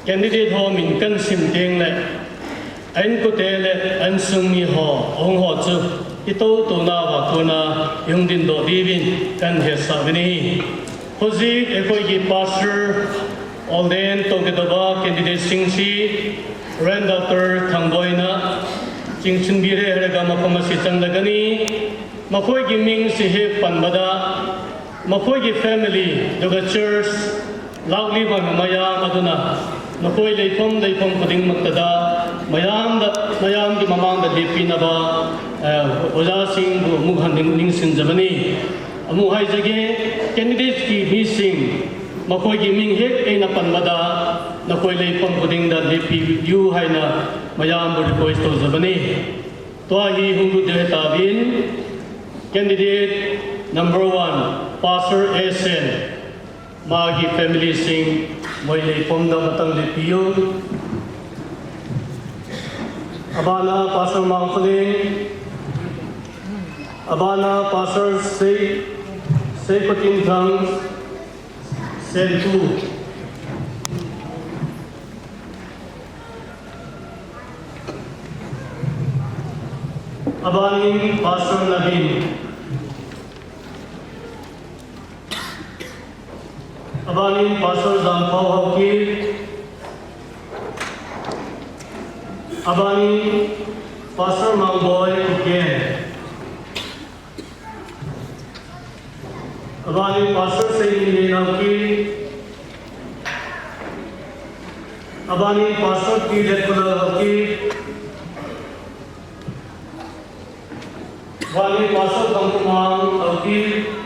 Candidate ho min kan sim tieng le anh ko te le an sung mi ho ong ho chu ito to na wa ko na yung din do divin kan he sa ni hozi e ko gi pastor all den to ke ba candidate sing si ran doctor thangboy na ching chun bi re ga ma ko ma si chang da gani ma khoi gi ming si he pan bada ma khoi gi family do ga church loudly ba ma ya aduna Nakoi leifom pading magtada mayam ki mamang da lepi na ba oja sing mughan ning sin jamani amu hai jage candidates ki hi sing makoi gi ming hek e na panmada nakoi leifom pading da lepi yu hai na mayam bud koi sto jamani to hi hungu de tabin candidate number 1 Pastor SN Magi family sing moi le pom da matang le piyo abana pastor mangkling abana pastor say patin thang sen tu abani pastor Nabin Abani Pastor Zampao Hakir Abani Pastor Mangboy again Abani Pastor Sayyid Hakir Abani Pastor Kiletula Hakir Abani Pastor Kamkumang Hakir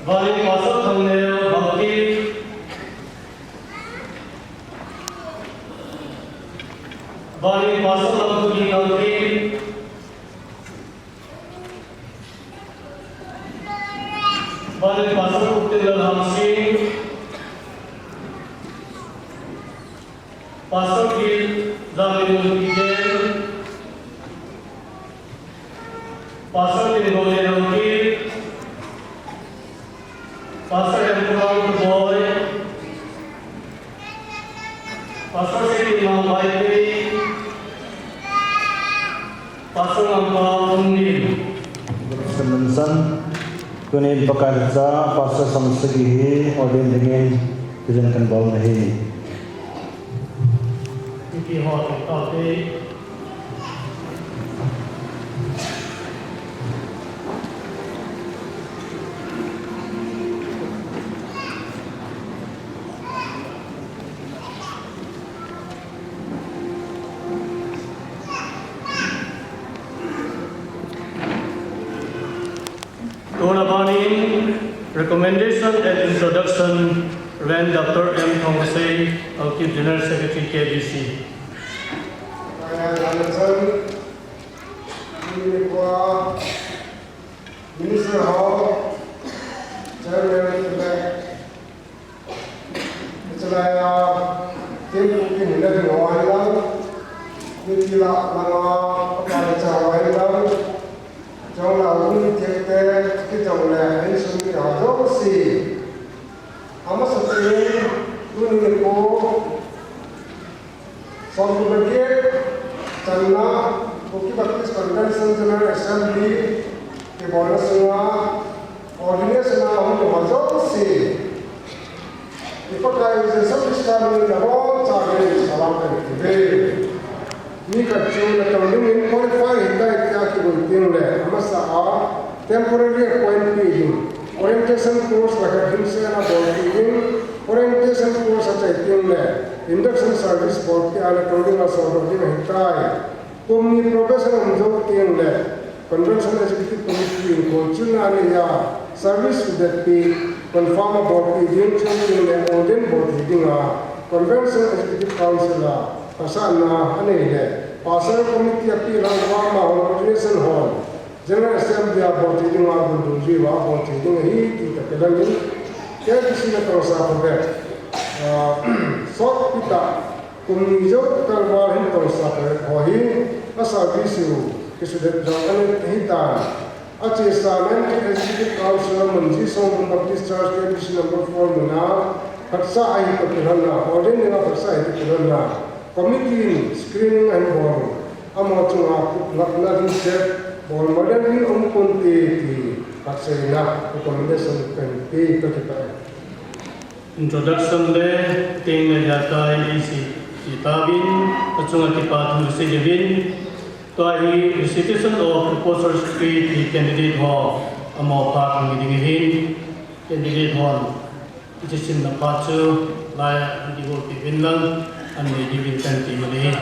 Bali pasal thangneo bhakti Bali pasal lampugi bhakti Bali pasal uttilal hamsi pasal ki zaminul kijen pasal ki bole bhakti Pastor Emperor Boy, Pastor Sri Imam Baiti, Pastor Ampa Unil. Semensan kunin pekerja Pastor Samsegi odin dengan dijankan bau nahi. Iki hot tapi Kunabanin recommendation and introduction Rev. Dr. M. Thongse, our Chief General Secretary KBC. Minister Hall, Chairman-elect, Tim Kukin Living Island, Nitila Lama, Palicha Island, John Laun, Kete, Kitole, and Sumi Adosi. Amasati, Unico, Songbukit, China, Buki Baptist Convention General Assembly, the Bonasuna, Ordinance now on the Majosi. The Paka is a subscriber in the whole target around today. Nika Chun, the Tomin qualified that Yaki Tingle, Amasa, temporary appointment, orientation course like a Himsana board, orientation course such a Tingle, induction service board, the Alatoning of Hitai, Kumni professional of Tingle. Convention Executive Committee in Colchuna service with that be confirm about the in the Odin board reading Convention Executive Council Pasana Anele Passer Committee appeal on Wama Ordination Hall General Assembly about reading Gundujiva about reading he the Pelani KBC the Tosa for that Sort Pita Kumnijo Kalwar in Tosa for he a service Kisudep Japan Hitan. Achesa, Executive Council, Manji Song Baptist Church, KBC number 4, Muna, Hatsa Ahipapilana, Ordinary Hatsa Ahipapilana, Committee Screening and Board, Amatunga, Lakna Set, Board Modern Umpunti, Hatsena, Recommendation can pay 35. Introduction le ting le jata isi itabin achunga tipatu sejevin tohi institution of proposals street the candidate hall amo park meeting hin candidate hall isin na pachu la digo pinlang an ne divin kanti mali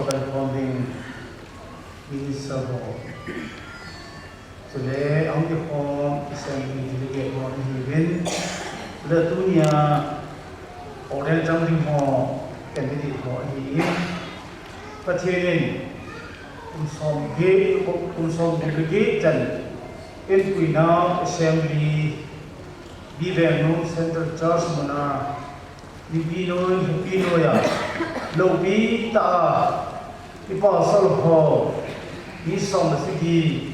Performing is so today on the home assembly delegate one event the dunia order jumping home candidate for he pertaining unsong congregation in Quina assembly Bivenu Central Church Mona Bipino ya Lobi ta Apostle Paul Isong Sigi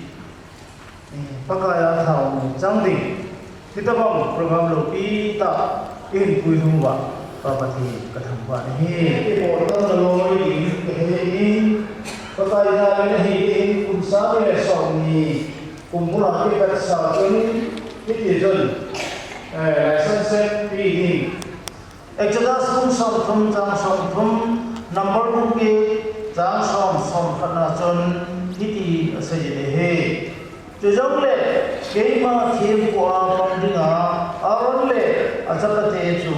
Pakaya Thao Jangdi Kitabang program Lobi ta in Kuinuwa Papati Katamba ni Iportan Lori in Pakaya ni Kumsabe Song Kumura Kipat Saun Kitizun Sunset Being Exodus from Jang from number 2 ke Jang som khana chon hiti asajile he tujong le keima thiem kwa pamdinga aron le achakate chu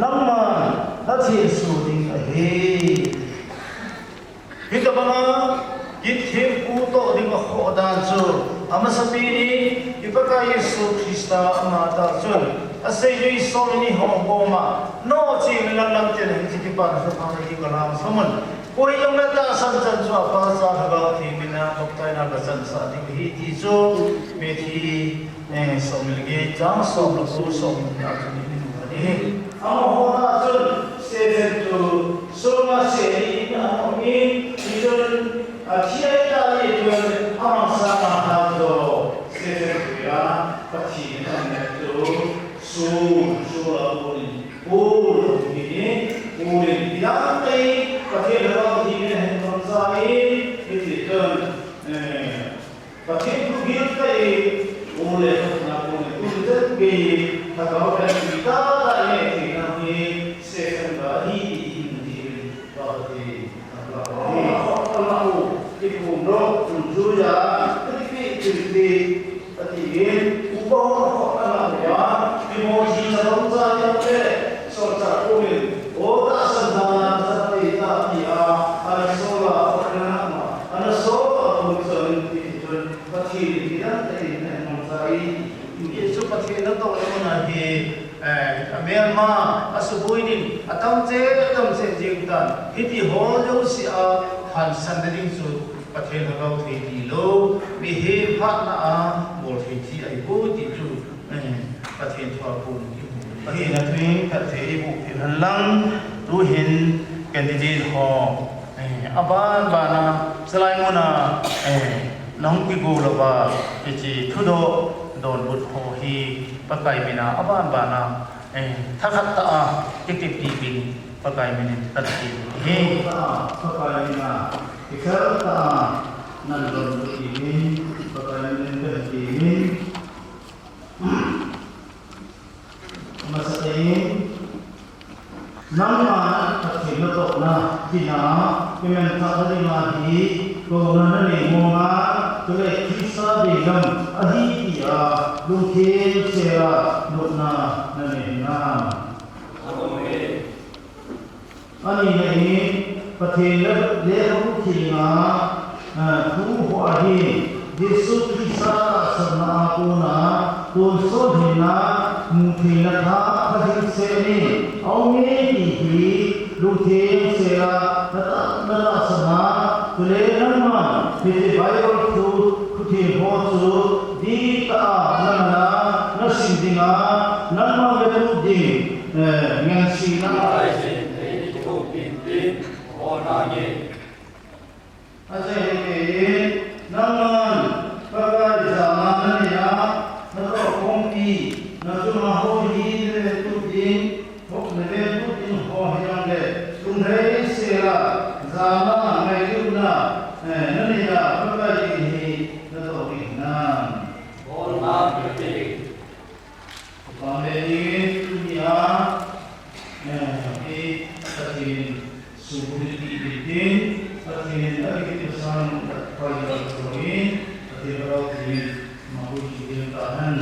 nangman na thien su ding a he hitabana git thiem ku to ding a khodan chu amasapini ipaka Yesu Krista amata chun asay solini hongoma no chi lang chen chi pa sa pangri ko lam saman koi yung nata san chan so pa sa ga thi mina boktai na ga san sa di hi ti so me thi somilge jang som lo so na ni ni am ho na chun se to so ma se na mi chun a thi ta ni chun am sa ma ha do se ya pa thi na ne to su la puri ini yang tei pakai dalam ini hendak saya itu kan pakai tu biar tei boleh nak boleh tu บีถ้าเขาเป็นตาได้ที่นั่นนี่เสียงก็ฮีดีก็ดีก็ดีเราที่ภูมิโลกจุดจุยาที่จุดดีปฏิเห็นอุปโภคอะไรวะที่โมจิจะต้องใจยังเล่สอนจากผู้อื่นโอ้ตาสันดานสติตาปีอาอันโซลาอันนั้นมาอันโซลาบุญเสริมที่จนปฏิที่นั่นที่นั่นมันใจยิ่งสุดปฏินั่นต้องเรียกว่าที่เมียนมาอาสุบุยนินตั้งเจจิงตันฮิติโฮโลสิอาหันสันดิงสุดปฏินั่นเราที่ดีโลมีเหตุพัฒนาบทที่ไอ้ผู้ที่จูปฏิทว่าปุ่นปฏินั่นเองปฏิบุกที่หันหลังรู้เห็นกันดีๆหออาบ้านบ้านะสลายมุนาน้องพิกูลว่าจีทุโดโดนบุตรโหฮีปะไก่มินาอาบ้านบ้านะถ้าขัดตาติดปีบินปะไก่มินตัดตีเฮตาปะไก่มินาที่ขัดตานั่นโดนบุตรบินปะไก่มินตัดตีบินมาสเตนน้ำมันตัดสินตกนะที่นาเป็นแมงสาบดีมาดีก็นั่นเองมองมาตัวเล็กที่ซาดีกันอดีตยาลุงเทนเสียลุกนานั่นเองนะอันนี้นี่ประเทศเลี้ยงที่นาผู้หัวหินดิสุที่ซาสนาปูนาตัวโซดินามุขีนาธาพระสิเสนีเอาเงี้ยที่ลุงเทนเสียนั่นละสนาตัวเล็กนั่นมันที่ไบเบิลทูที่โพสต์ดีตานั่นนะนั่นสิ่งที่นั่นมันเป็นรูปดีเงี้ยสิ่งนั้นอะไรสิ่งที่ถูกปิดปิดโอ้นาเย่อะไรเนี่ยนั่นมันปะกาจามันเนี่ยนั่นก็คงดีนั่นจุมาโหดีเลยทุกดินทุกเลยทุกดินโหยังเลยตุนเฮเสียจามาไม่ยุบนะนั่นเนี่ยปะกาจีนี่นั่นก็ดีนะโอ้นาเย่ตอนนี้ทุกอย่างที่ตัดสินสุขดีดีตัดสินอะไรที่สร้างไปแล้วตัวนี้ตัดสินเราที่มาพูดถึงกัน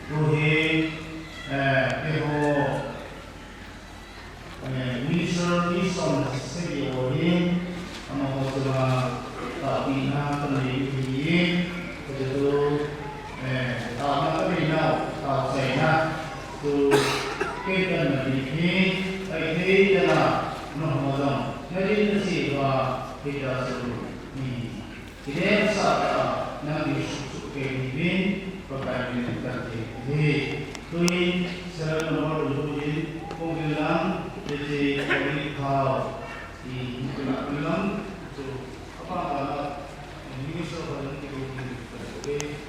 ดูให้เกี่ยวมิสเตอร์ที่ส่งสิ่งที่ว่านี้มาพูดถึงตาปีน่าตัวนี้ที่ก็จะดูตาหน้าตัวนี้นะตาใส่นะตัวเกี่ยวกับนี้ไอ้ที่จะน่ะน้องมาดังนั่นนี่สิว่าที่จะสู้นี่ที่เด็กสัตว์นั่งอยู่สุขเกินดินก็กลายเป็นการเที่ยวตัวนี้เสร็จแล้วเราดูดีคงจะล้างจะได้บริขารที่เป็นเรื่องตัวapa apa ini soal yang kita lihat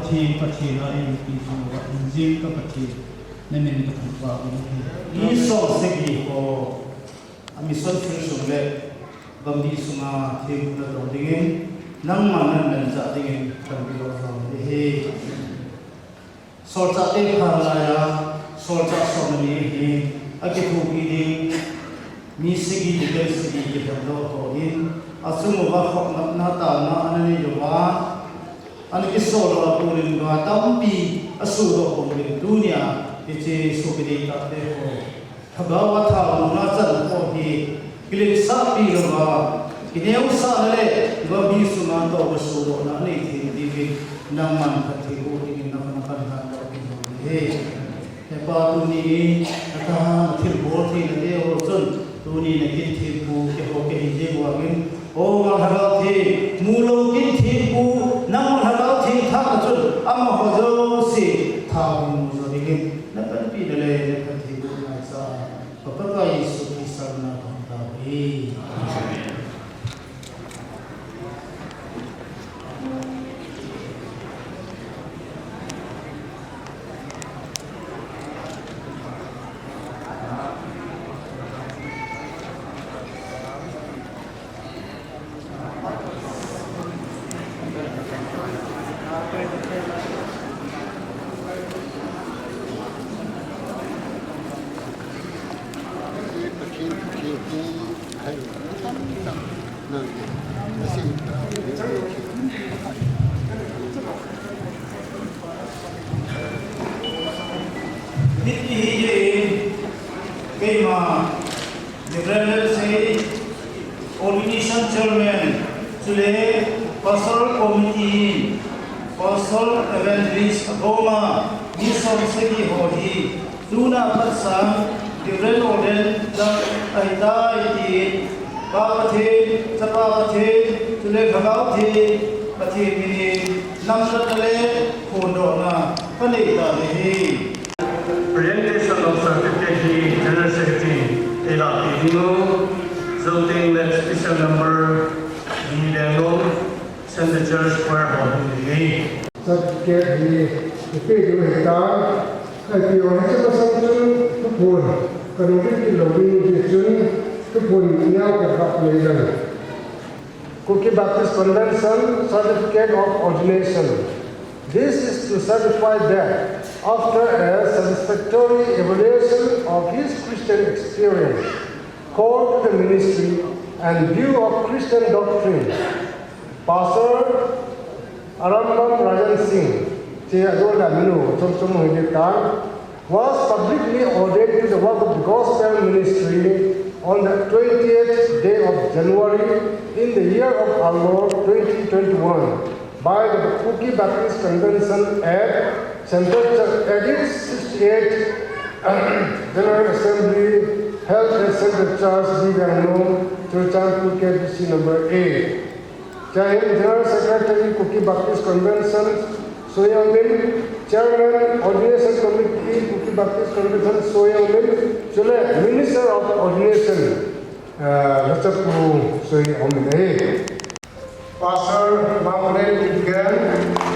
ที่ประเทศเราเองปีที่ว่าจริงก็ประเทศในเมืองกับฟ้านี่ส่งสิ่งที่เขามีส่วนฟิลสุดเลย bambi sunga thim na do dingin nang man nan za dingin kan bi lo zo he sorta te phala ya sorta somni he ake thu ki ding mi sigi de sigi ke do ho in asumu ba khok na ta na anani yo ba ani ki so lo purin ga tampi asu do ho rin dunia ichi sukidi ta te ho thagawa tha na chan ho hi kilin sa pi lo ba kineu sa le ba bi su ma to ba su do na ni thi di ki nam man ka thi ho ni na na kan ha do ki he he ba tu ni ta thil bo thi na de ho chun tu ni na ki thi bu ke ho ke hi je wa min o ma ha ga thi mu lo ki thi bu nam ha ga thi tha ka chun am ho zo si tha mu zo di ki na kan pi de le ka thi bu na sa pa pa ka yi su ki sa na ka ta hi Ordination Chairman, today Pastoral Committee, Pastoral Evangelist Goma, Mission Segi Hodi, Luna Patsang, Different Orden, Aita Iti, Papati, Tapapati, today Kagauti, Pati Mini, Namsatale, Kundona, Panita Lehi. Presentation of certificate, General Secretary, Ela Pidino, Zolting that special number, B. Dango, send the church choir of the Certificate the page of the star, as the original assumption to pull, connected to the to pull now the calculation. Cookie Baptist Convention Certificate of Ordination. This is to certify that after a satisfactory evaluation of his Christian experience, called to the ministry and view of Christian doctrine, Pastor Arambam Rajan Singh, was publicly ordained to the work of the gospel ministry on the 20th day of January in the year of our Lord 2021 by the Cookie Baptist Convention at its 68th General Assembly held at Central Church, Bigano, Churchan, Phuket, DC number 8. General Secretary, Cookie Baptist Convention, Soyang Lim, Chairman, Ordination Committee, Cookie Baptist Convention, Soyang Lim, Minister of Ordination, Lachapu Soyang Lim. Pastor Mahmoud Igan.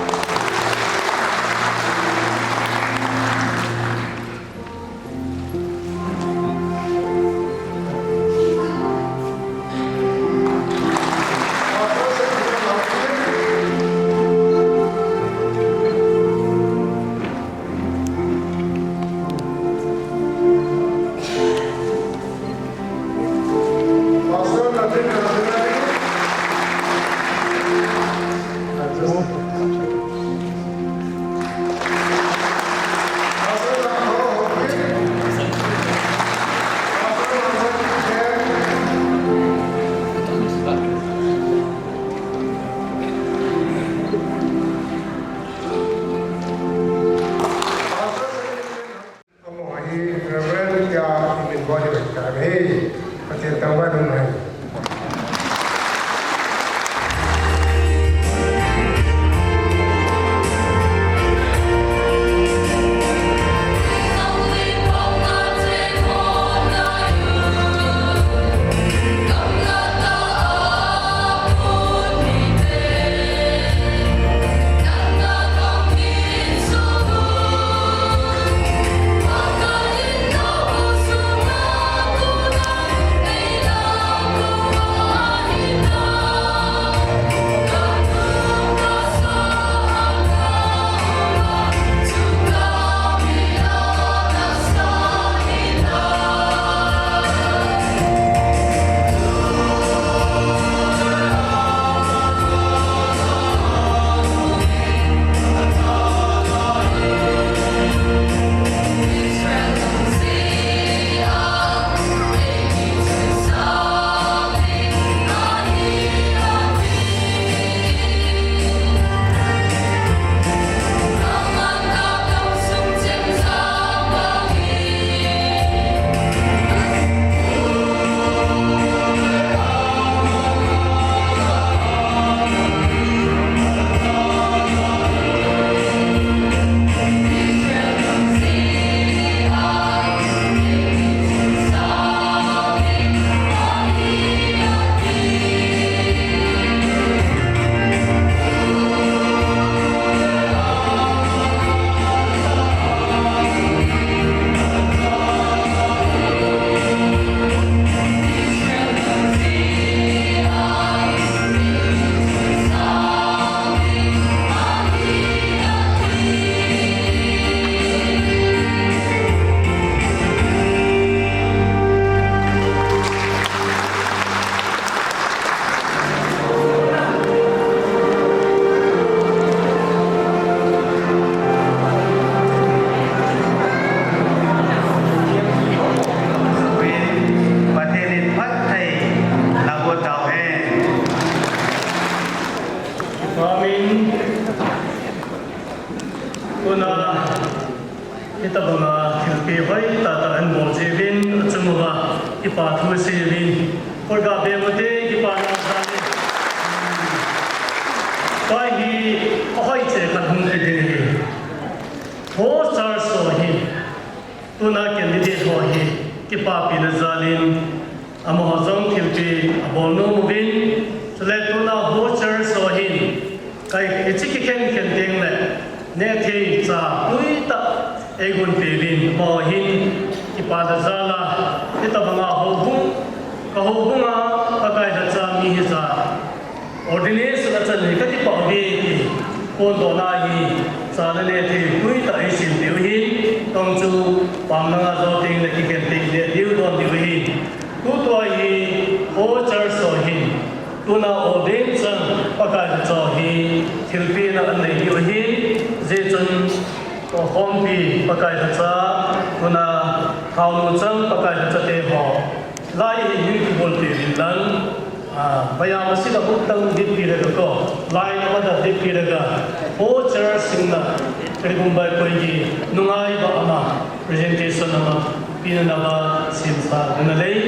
pa thu se rin or ga be mo te ki pa na sa ni pa hi hoi che kan hung de de ho char so hi tu na candidate ho hi ki pa pi na zalin amo zong thil pi abol no mo bin so le tu na ho char so hi kai chi ki ken ken ding le ne the cha ui ta e gun pe bin mo hin ki pa da zala ni ta banga ho bung ka ho bunga ka kai da cha mi hi sa ordinance la cha ne ka ti pa be ki kon do na hi sa le ne the ui ta ai sin de hi tong chu pam na zo ting le ki ken ting le diu don di hi tu to hi ho char so hi tu na ordin chan pa kai da cha hi thil pi na an nei hi hi je chan to hom pi pa kai da cha tu na khau nu chang pa kai da cha te ho lai hi ki bol te din lan bayam si da buk tang dip pi da ko lai na da dip pi da ho char sing na kri gum bai koi gi nungai ba ama presentation ama pin na ba sim sa na lei